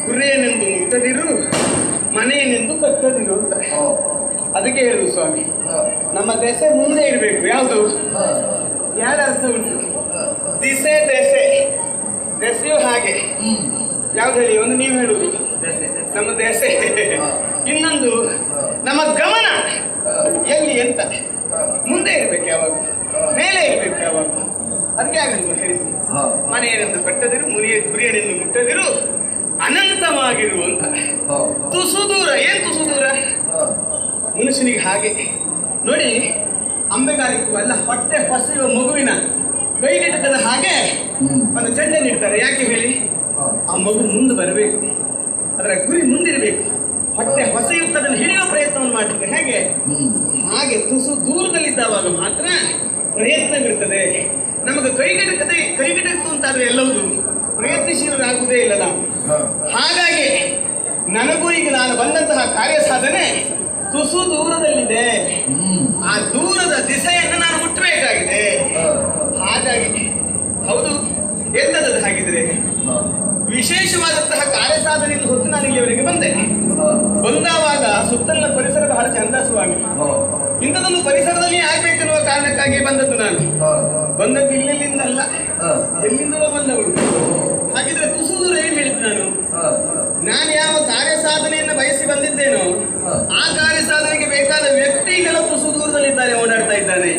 ಕುರಿಯನೆಂದು ಮುಟ್ಟದಿರು, ಮನೆಯನೆಂದು ಕಟ್ಟದಿರು ಅಂತ. ಅದಕ್ಕೆ ಹೇಳುದು ಸ್ವಾಮಿ, ನಮ್ಮ ದೆಸೆ ಮುಂದೆ ಇರಬೇಕು. ಯಾವುದು ಯಾರ ಅರ್ಥ ಉಂಟು? ದಿಸೆ ದೆಸೆ, ದೆಸೆಯು ಹಾಗೆ. ಯಾವ್ದು ಹೇಳಿ? ಒಂದು ನೀವು ಹೇಳುದು ನಮ್ಮ ದೆಸೆ, ಇನ್ನೊಂದು ನಮ್ಮ ಗಮನ ಎಲ್ಲಿ ಅಂತ ಮುಂದೆ ಇರ್ಬೇಕು, ಯಾವಾಗ ಮೇಲೆ ಇರ್ಬೇಕು ಯಾವಾಗ. ಅದಕ್ಕೆ ಆಗಲ್ಲ ಹೇಳಿದ್ರು, ಮನೆಯನೆಂದು ಕಟ್ಟದಿರು, ಕುರಿಯನೆಂದು ಮುಟ್ಟದಿರು, ಅನಂತವಾಗಿರು ಅಂತ. ತುಸು ದೂರ. ಏನ್ ತುಸು ದೂರ? ಮನುಷ್ಯನಿಗೆ ಹಾಗೆ ನೋಡಿ, ಅಂಬೆಗಾರಿಗೂ ಅಲ್ಲ, ಹೊಟ್ಟೆ ಹೊಸೆಯುವ ಮಗುವಿನ ಕೈಗಿಟ್ಟದ ಹಾಗೆ ಒಂದು ಚೆಂಡೆ ನೀಡ್ತಾರೆ. ಯಾಕೆ ಹೇಳಿ? ಆ ಮಗು ಮುಂದೆ ಬರಬೇಕು, ಅದರ ಗುರಿ ಮುಂದಿರಬೇಕು. ಹೊಟ್ಟೆ ಹೊಸೆಯುತ್ತದನ್ನು ಹಿಡಿಯುವ ಪ್ರಯತ್ನವನ್ನು ಮಾಡ್ತದೆ. ಹೇಗೆ? ಹಾಗೆ ತುಸು ದೂರದಲ್ಲಿದ್ದಾವಾಗ ಮಾತ್ರ ಪ್ರಯತ್ನವಿರ್ತದೆ. ನಮಗೆ ಕೈಗೆಟಕ್ತು ಅಂತಾದ್ರೆ ಎಲ್ಲವುದು ಪ್ರಯತ್ನಶೀಲರಾಗುವುದೇ ಇಲ್ಲ ನಾವು. ಹಾಗಾಗಿ ನನಗೂ ಈಗ ನಾನು ಬಂದಂತಹ ಕಾರ್ಯ ಸಾಧನೆ ತುಸು ದೂರದಲ್ಲಿದೆ. ಆ ದೂರದ ದಿಸೆಯನ್ನು ನಾನು ಮುಟ್ಟಬೇಕಾಗಿದೆ. ಹಾಗಾಗಿ ಹೌದು, ಎಂತದ್ದು ಹಾಗಿದ್ರೆ ವಿಶೇಷವಾದಂತಹ ಕಾರ್ಯ ಸಾಧನೆಯನ್ನು ಹೊತ್ತು ನಾನು ಇಲ್ಲಿಯವರೆಗೆ ಬಂದೆ. ಬಂದಾವಾಗ ಸುತ್ತಲಿನ ಪರಿಸರ ಬಹಳ ಚಂದ ಸ್ವಾಮಿ. ಇಂಥದೊಂದು ಪರಿಸರದಲ್ಲಿ ಆಗ್ಬೇಕೆನ್ನುವ ಕಾರಣಕ್ಕಾಗಿ ಬಂದದ್ದು ನಾನು. ಬಂದದ್ದು ಇಲ್ಲೆಲ್ಲಿಂದಲ್ಲ, ಎಲ್ಲಿಂದಲೋ ಬಂದವಳು. ಹಾಗಿದ್ರೆ ತುಸು ದೂರ ಏನ್ ಹೇಳಿದ್ದು? ನಾನು ಯಾವ ಕಾರ್ಯ ಸಾಧನೆಯನ್ನು ಬಯಸಿ ಬಂದಿದ್ದೇನೋ ಆ ಕಾರ್ಯ ಸಾಧನೆಗೆ ಬೇಕಾದ ವ್ಯಕ್ತಿ ಇಲ್ಲೆಲ್ಲ ತುಸು ದೂರದಲ್ಲಿದ್ದಾರೆ, ಓಡಾಡ್ತಾ ಇದ್ದಾನೆ.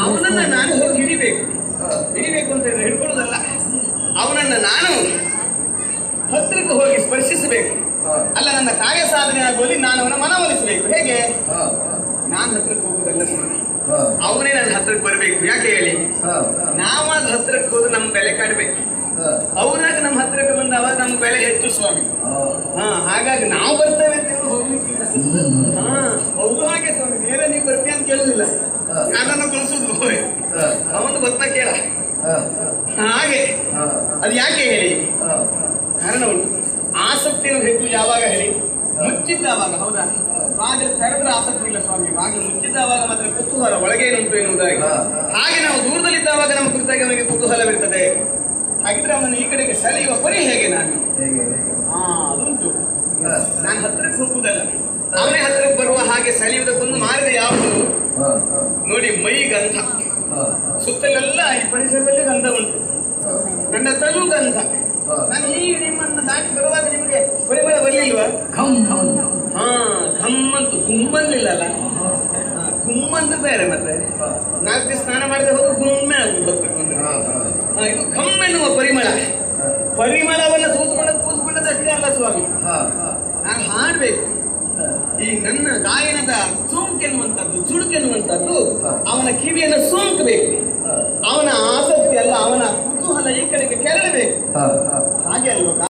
ಅವನನ್ನ ನಾನು ಹೋಗಿ ಹಿಡಿಬೇಕು ಅಂತ ಹೇಳಿದ್ರೆ ಹಿಡ್ಕೊಳ್ಳೋದಲ್ಲ, ಅವನನ್ನ ನಾನು ಹತ್ತಿರಕ್ಕೆ ಹೋಗಿ ಸ್ಪರ್ಶಿಸಬೇಕು. ಅಲ್ಲ, ನನ್ನ ಕಾರ್ಯ ಸಾಧನೆ ಆಗುವಲ್ಲಿ ನಾನು ಅವನ ಮನವೊಲಿಸಬೇಕು. ಹೇಗೆ? ನಾನು ಹತ್ರಕ್ಕೆ ಹೋಗುದಲ್ಲ ಸ್ವಾಮಿ, ಅವನೇ ನನ್ನ ಹತ್ರಕ್ಕೆ ಬರಬೇಕು. ಯಾಕೆ ಹೇಳಿ? ನಾವಾಗ ಹತ್ರಕ್ಕೆ ಹೋದ್ರೆ ನಮ್ಮ ಬೆಲೆ ಕಡಿಮೆ, ಅವರಾಗ ನಮ್ಮ ಹತ್ರಕ್ಕೆ ಬಂದವಾಗ ನಮ್ಮ ಬೆಲೆ ಹೆಚ್ಚು ಸ್ವಾಮಿ. ಹಾಗಾಗಿ ನಾವು ಬರ್ತೇವೆ ಅಂತ ಹೋಗ್ಲಿಕ್ಕಿಲ್ಲ. ಹೌದು, ಹಾಗೆ ಸ್ವಾಮಿ. ನೇರ ನೀವು ಬರ್ತೀಯ ಅಂತ ಕೇಳುದಿಲ್ಲ, ನಾನನ್ನು ಕಳಿಸುದು ಅವನು ಬತ್ನ ಕೇಳ. ಹಾಗೆ ಅದು ಯಾಕೆ ಹೇಳಿ? ಕಾರಣ ಉಂಟು. ಆಸಕ್ತಿಯನ್ನು ಹೆಚ್ಚು ಯಾವಾಗ ಹೇಳಿ? ಮುಚ್ಚಿದ್ದಾವಾಗ. ಹೌದಾ? ಬಾಗಿಲು ತೆರೆದ್ರೆ ಆಸಕ್ತಿ ಇಲ್ಲ ಸ್ವಾಮಿ, ಬಾಗಿಲು ಮುಚ್ಚಿದ್ದಾವಾಗ ಮಾತ್ರ ಕುತೂಹಲ ಒಳಗೆ ಏನುಂಟು ಎನ್ನುವುದಾಗಿ. ಹಾಗೆ ನಾವು ದೂರದಲ್ಲಿದ್ದಾವಾಗ ನಮ್ಮ ಕುರಿತಾಗಿ ಅವನಿಗೆ ಕುತೂಹಲವಿರ್ತದೆ. ಹಾಗಿದ್ರೆ ಅವನನ್ನು ಈ ಕಡೆಗೆ ಸೆಳೆಯುವ ಪರಿ ಹೇಗೆ? ನಾನು ಅದುಂಟು. ನಾನು ಹತ್ತಿರಕ್ಕೆ ಹೋಗುವುದಲ್ಲ, ಅವನೇ ಹತ್ತಿರಕ್ಕೆ ಬರುವ ಹಾಗೆ ಸೆಳೆಯುವುದಕ್ಕೊಂದು ಮಾರ್ಗ ಯಾವುದು ನೋಡಿ? ಮೈ ಗಂಧ. ಸುತ್ತಲೆಲ್ಲ ಈ ಪರಿಸರದಲ್ಲಿ ಗಂಧ ಉಂಟು, ನನ್ನ ತಲು ಗಂಧ. ನಾನು ಹೀಗೆ ನಿಮ್ಮನ್ನು ದಾಟಿ ಬರುವಾಗ ನಿಮಗೆ ಪರಿಮಳ ಬರಲಿಲ್ವಾ? ಘಮ್ಮಂತು ಗುಮ್ಮನ್ನಿಲ್ಲಲ್ಲ. ಗುಮ್ಮಂದು ಬೇರೆ. ಮತ್ತೆ 4 ದಿವಸ ಸ್ನಾನ ಮಾಡಿದ್ರೆ ಹೋದ್ರೆ ಗುಮ್ಮೆ ಆಗುದು. ಇದು ಘಮ್ ಎನ್ನುವ ಪರಿಮಳವನ್ನು ಕೂತ್ಕೊಂಡದಷ್ಟೇ ಅಲ್ಲ ಸ್ವಾಮಿ. ನಾನು ಹಾಡ್ಬೇಕು. ಈ ನನ್ನ ಗಾಯನದ ಸೋಂಕೆನ್ನುವಂಥದ್ದು, ಚುಡುಕೆನ್ನುವಂಥದ್ದು ಅವನ ಕಿವಿಯನ್ನು ಸೋಂಕಬೇಕು. ಅವನ ಆಸಕ್ತಿ ಅಲ್ಲ, ಅವನ ಕುತೂಹಲ ಈ ಕಡೆಗೆ ಕೆರಳಬೇಕು. ಹಾಗೆ ಅಲ್ವಾ?